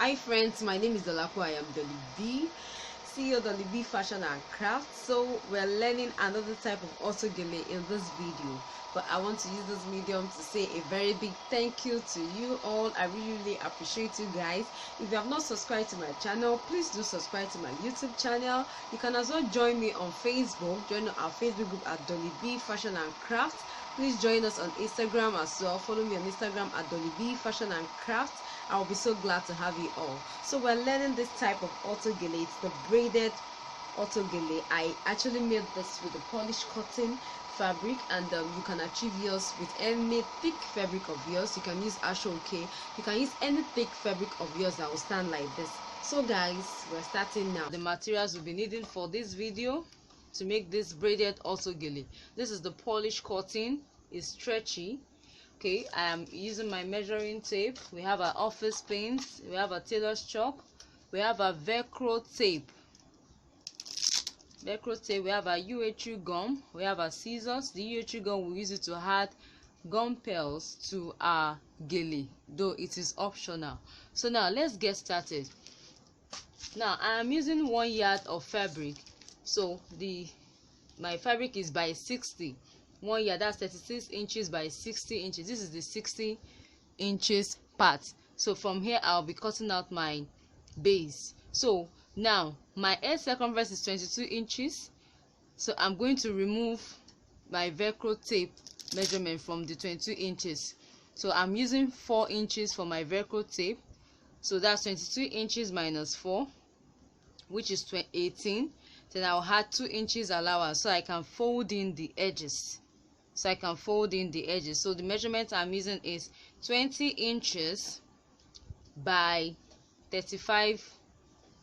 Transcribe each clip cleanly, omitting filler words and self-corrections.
Hi friends, my name is Dolapo. I am Dolly B, CEO Dolly B Fashion and Craft. So we're learning another type of auto gele in this video, but I want to use this medium to say a very big thank you to you all. I really appreciate you guys. If you have not subscribed to my channel, please do subscribe to my YouTube channel. You can as well join me on Facebook. Join our Facebook group at Dolly B Fashion and Craft. Please join us on Instagram as well. Follow me on Instagram at Dolly B Fashion and Craft. I will be so glad to have you all. So we're learning this type of auto gele. It's the braided auto gele. I actually made this with the polished cotton fabric, and you can achieve yours with any thick fabric of yours. You can use ashoke. You can use any thick fabric of yours that will stand like this. So guys, we're starting now. The materials we'll be needing for this video to make this braided auto gele. This is the polished cotton. It's stretchy. Okay, I am using my measuring tape. We have our office pins, we have a tailor's chalk, we have a velcro tape, we have a UHU gum, we have our scissors. The UHU gum, we use it to add gum pearls to our gele, though it is optional. So now let's get started. Now I am using 1 yard of fabric, so my fabric is by 60. 1 yard, that's 36 inches by 60 inches. This is the 60 inches part. So from here I'll be cutting out my base. So now my edge circumference is 22 inches, so I'm going to remove my velcro tape measurement from the 22 inches. So I'm using 4 inches for my velcro tape, so that's 22 inches minus 4, which is 18. Then I'll add 2 inches allowance, so I can fold in the edges. So the measurement I'm using is 20 inches by 35,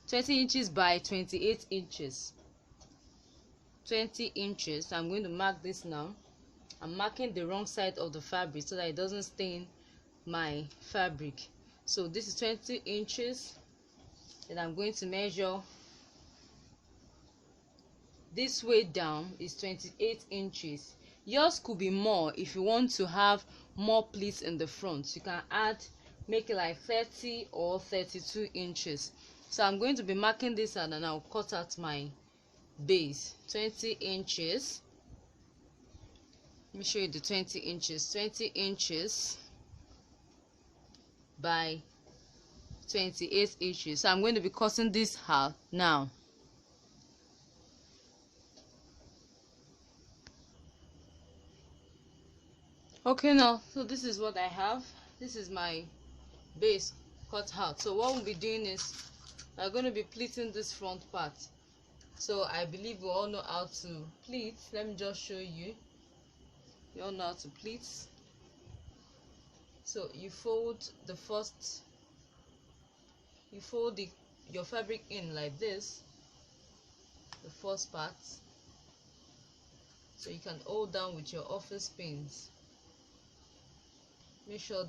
20 inches by 28 inches. 20 inches. I'm going to mark this now. I'm marking the wrong side of the fabric so that it doesn't stain my fabric. So this is 20 inches. Then I'm going to measure this way down is 28 inches. Yours could be more if you want to have more pleats in the front. You can make it like 30 or 32 inches. So I'm going to be marking this out, and I'll cut out my base. 20 inches. Let me show you the 20 inches. 20 inches by 28 inches. So I'm going to be cutting this out now. Okay, now so this is what I have. This is my base cut out. So what we'll be doing is we're going to be pleating this front part. So I believe we all know how to pleat. Let me just show you. You all know how to pleat. So you fold your fabric in like this, the first part. So you can hold down with your office pins. Make sure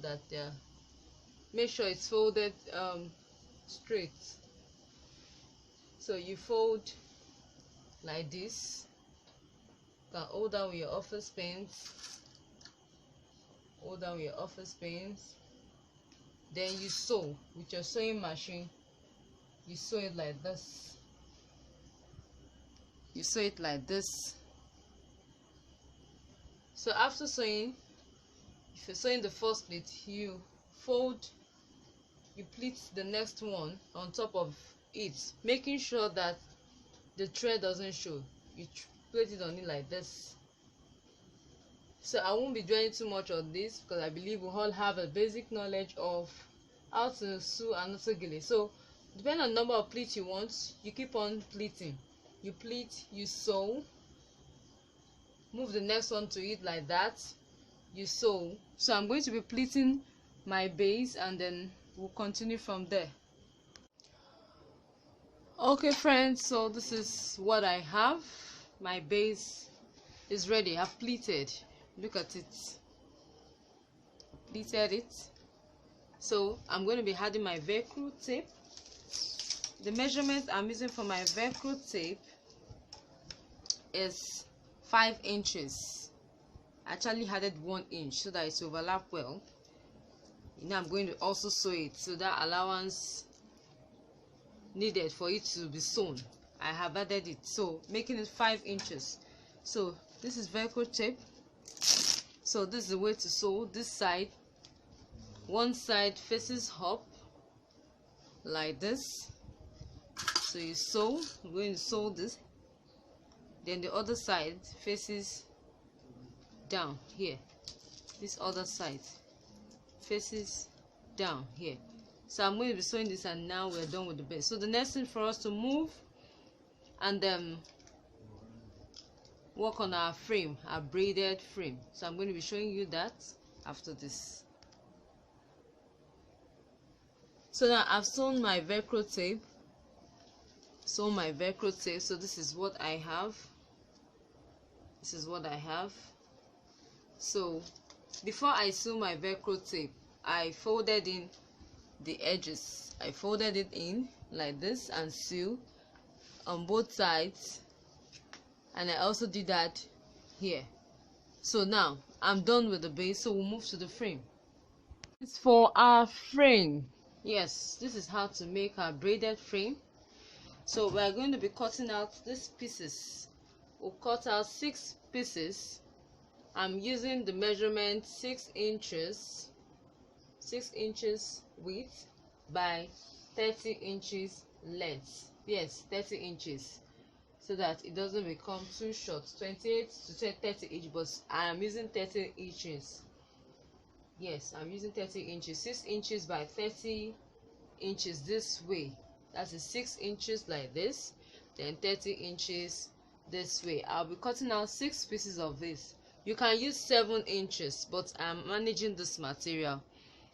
it's folded straight. So you fold like this. You can hold down with your office pins. Then you sew with your sewing machine. You sew it like this. So after sewing, if you're sewing the first pleat, you pleat the next one on top of it, making sure that the thread doesn't show. You pleat it on it like this. So I won't be dwelling too much on this because I believe we all have a basic knowledge of how to sew and auto gele. So depending on the number of pleats you want, you keep on pleating. You pleat, you sew, move the next one to it like that. You sew. So I'm going to be pleating my base, and then we'll continue from there. Okay friends, so this is what I have. My base is ready. I've pleated. Look at it. Pleated it. So I'm going to be adding my velcro tape. The measurement I'm using for my velcro tape is 5 inches. I actually added 1 inch so that it overlap well. Now I'm going to also sew it, so that allowance needed for it to be sewn. I have added it, so making it 5 inches. So this is velcro tape. So this is the way to sew. This side, one side faces up like this. So you sew, you're going to sew this, then the other side faces down here. This other side faces down here. So I'm going to be sewing this, and now we're done with the base. So the next thing for us to move and work on our frame, our braided frame. So I'm going to be showing you that after this. So now I've sewn my velcro tape. So this is what I have. So before I sew my velcro tape, I folded in the edges. I folded it in like this and sew on both sides, and I also did that here. So now I'm done with the base, so we'll move to the frame. It's for our frame. Yes, this is how to make our braided frame. So we're going to be cutting out these pieces. We'll cut out 6 pieces. I'm using the measurement 6 inches width by 30 inches length. Yes, 30 inches, so that it doesn't become too short. 28 to 30 inch, but I am using 30 inches. Yes, I'm using 30 inches. 6 inches by 30 inches this way. That is 6 inches like this, then 30 inches this way. I'll be cutting out 6 pieces of this. You can use 7 inches, but I'm managing this material,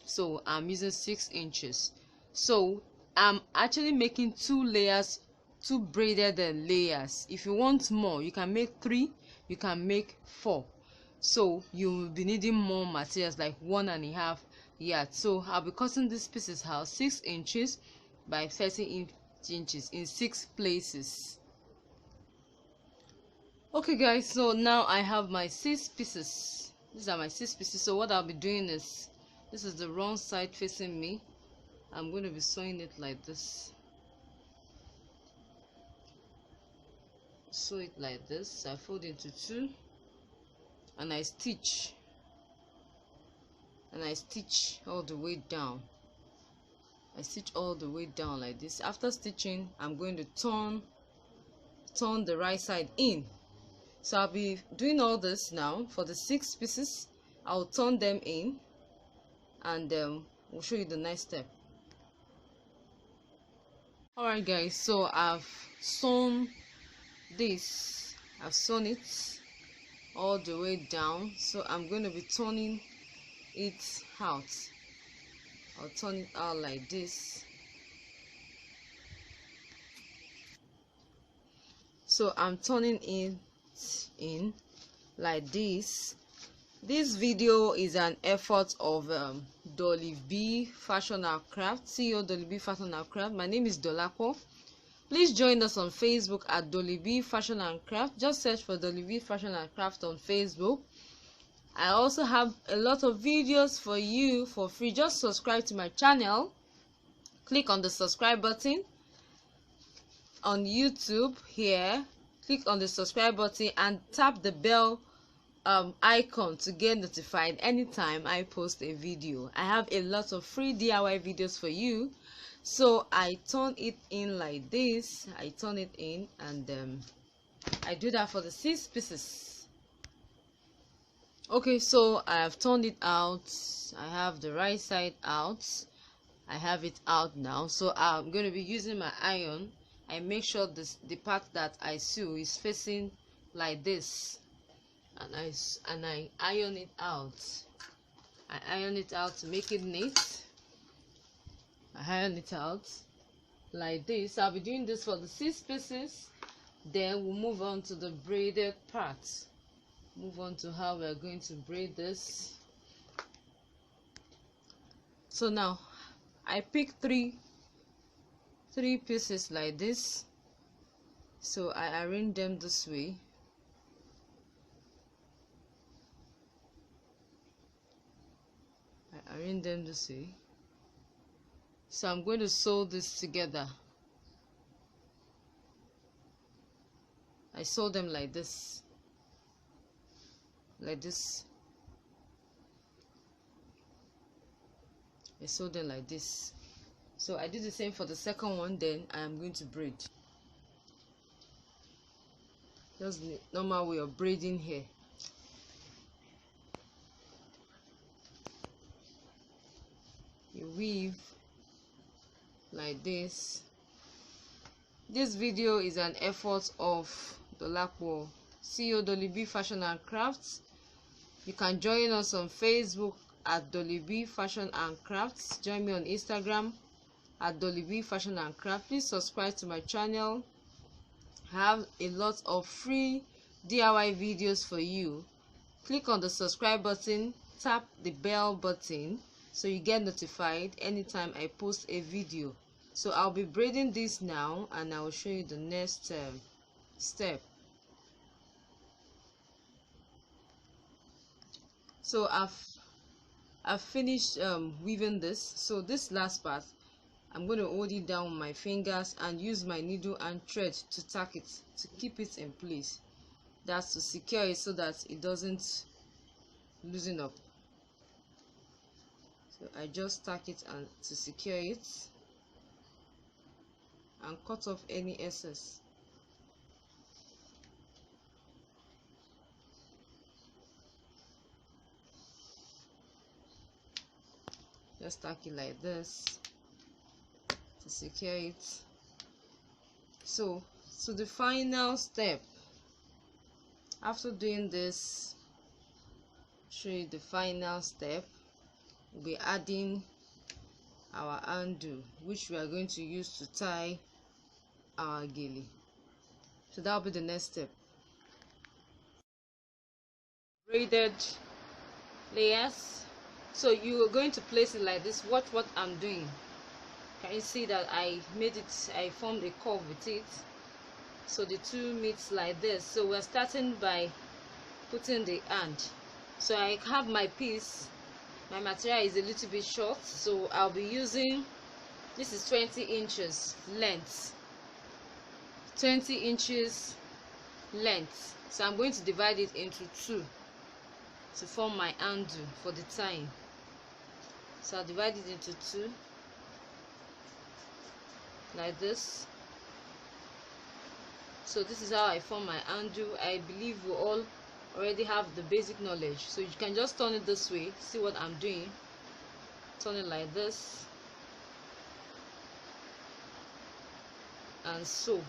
so I'm using 6 inches. So I'm actually making 2 layers, 2 braided layers. If you want more, you can make 3, you can make 4. So you will be needing more materials, like 1.5 yards. So I'll be cutting these pieces out 6 inches by 30 inches in 6 places. Okay guys, so now I have my 6 pieces. These are my 6 pieces. So what I'll be doing is, this is the wrong side facing me. I'm going to be sewing it like this. Sew it like this. I fold into 2 and I stitch all the way down. I stitch all the way down like this. After stitching, I'm going to turn the right side in. So I'll be doing all this now for the 6 pieces. I'll turn them in, and we'll show you the next step. Alright guys, so I've sewn this. I've sewn it all the way down. So I'm going to be turning it out. I'll turn it out like this. So I'm turning it in like this. This video is an effort of Dolly B Fashion and Craft, CEO Dolly B Fashion and Craft. My name is Dolapo. Please join us on Facebook at Dolly B Fashion and Craft. Just search for Dolly B Fashion and Craft on Facebook. I also have a lot of videos for you for free. Just subscribe to my channel. Click on the subscribe button on YouTube here. Click on the subscribe button and tap the bell icon to get notified anytime I post a video. I have a lot of free DIY videos for you. So I turn it in like this. I turn it in, and I do that for the 6 pieces. Okay, so I have turned it out. I have the right side out. I have it out now. So I'm going to be using my iron. I make sure the part that I sew is facing like this, and I iron it out. I iron it out to make it neat. I iron it out like this. I'll be doing this for the 6 pieces. Then we'll move on to the braided part. Move on to how we're going to braid this. So now I pick three pieces like this. So I arrange them this way. So I'm going to sew this together. I sew them like this, I sew them like this. So I do the same for the second one. Then I am going to braid. Just the normal way of braiding hair. You weave like this. This video is an effort of Dolapo, CEO Dolly B Fashion and Crafts. You can join us on Facebook at Dolly B Fashion and Crafts. Join me on Instagram at Dolly B Fashion and Crafts. Please subscribe to my channel. I have a lot of free DIY videos for you. Click on the subscribe button, tap the bell button so you get notified anytime I post a video. So I'll be braiding this now, and I will show you the next step. So I've finished weaving this. So this last part, I'm going to hold it down with my fingers and use my needle and thread to tack it, to keep it in place. That's to secure it so that it doesn't loosen up. So I just tack it and to secure it, and cut off any excess. Just tack it like this to secure it. So the final step, after doing this, show you the final step. We'll be adding our undo, which we are going to use to tie our gele. So that'll be the next step. Braided layers. So you are going to place it like this. Watch what I'm doing. Can you see that I formed a curve with it, so the two meets like this. So we're starting by putting the end. So I have my piece, my material is a little bit short, so I'll be using, this is 20 inches length, 20 inches length. So I'm going to divide it into two to form my undo for the tying. So I'll divide it into two like this. So this is how I form my undo. I believe we all already have the basic knowledge, so you can just turn it this way. See what I'm doing? Turn it like this and sew.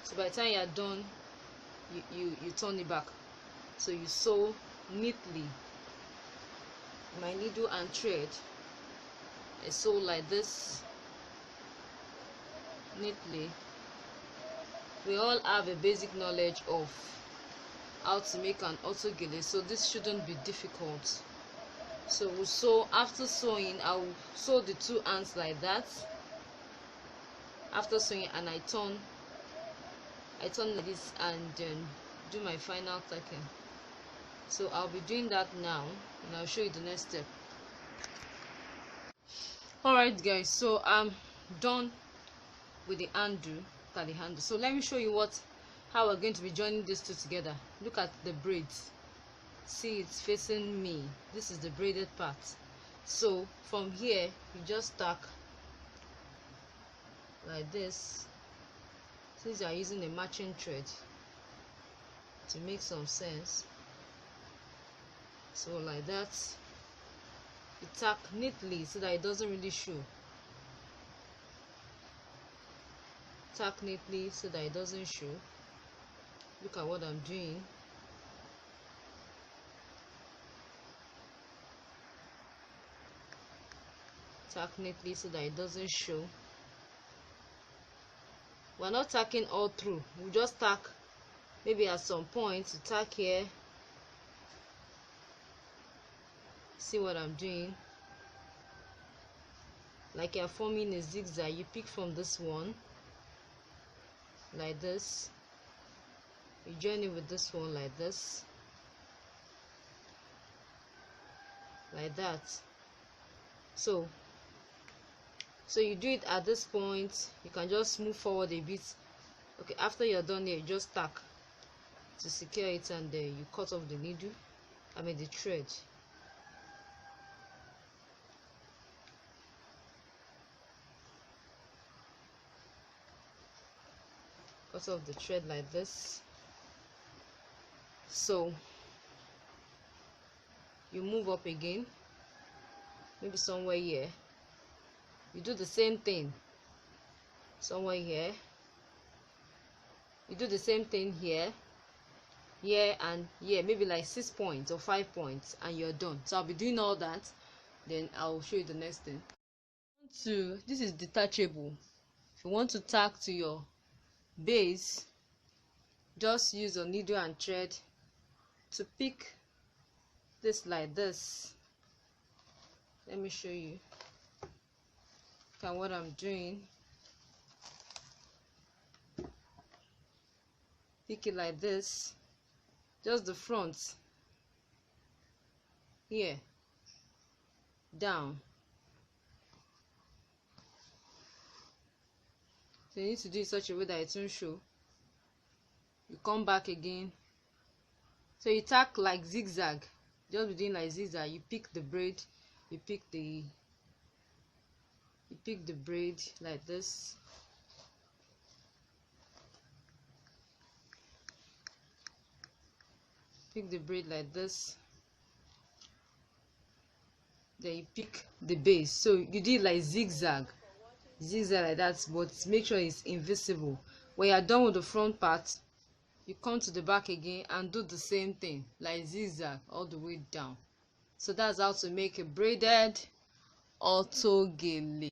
So by the time you're done, you turn it back. So you sew neatly. My needle and thread, I sew like this neatly. We all have a basic knowledge of how to make an auto gele, so this shouldn't be difficult. So we'll sew. After sewing, I'll sew the two ends like that. After sewing, and I turn like this and then do my final tacking. So I'll be doing that now, and I'll show you the next step. Alright guys, so I'm done with the undo, the handle. So let me show you how we're going to be joining these two together. Look at the braids. See, it's facing me. This is the braided part. So from here, you just tack like this. Since you are using a matching thread to make some sense. So like that, you tack neatly so that it doesn't really show. Tack neatly so that it doesn't show. Look at what I'm doing. Tack neatly so that it doesn't show. We're not tacking all through. We just tack maybe at some point. To tack here. See what I'm doing? Like you're forming a zigzag. You pick from this one like this. You join it with this one like this, like that. So you do it at this point. You can just move forward a bit Okay, after you're done here, just tack to secure it, and you cut off the needle, the thread. Cut off the thread like this. So you move up again, maybe somewhere here. You do the same thing somewhere here. You do the same thing here, and here, maybe like 6 points or 5 points, and you're done. So I'll be doing all that, then I'll show you the next thing. This is detachable. If you want to tack to your base, just use your needle and thread to pick this like this. Let me show you what I'm doing. Pick it like this, just the front here, down. So you need to do it such a way that it won't show. You come back again, so you tack like zigzag, just be doing like zigzag. You pick the braid, you pick the braid like this. Pick the braid like this, then you pick the base. So you do it like zigzag like that, but make sure it's invisible. When you're done with the front part, you come to the back again and do the same thing like zigzag all the way down. So that's how to make a braided auto gele.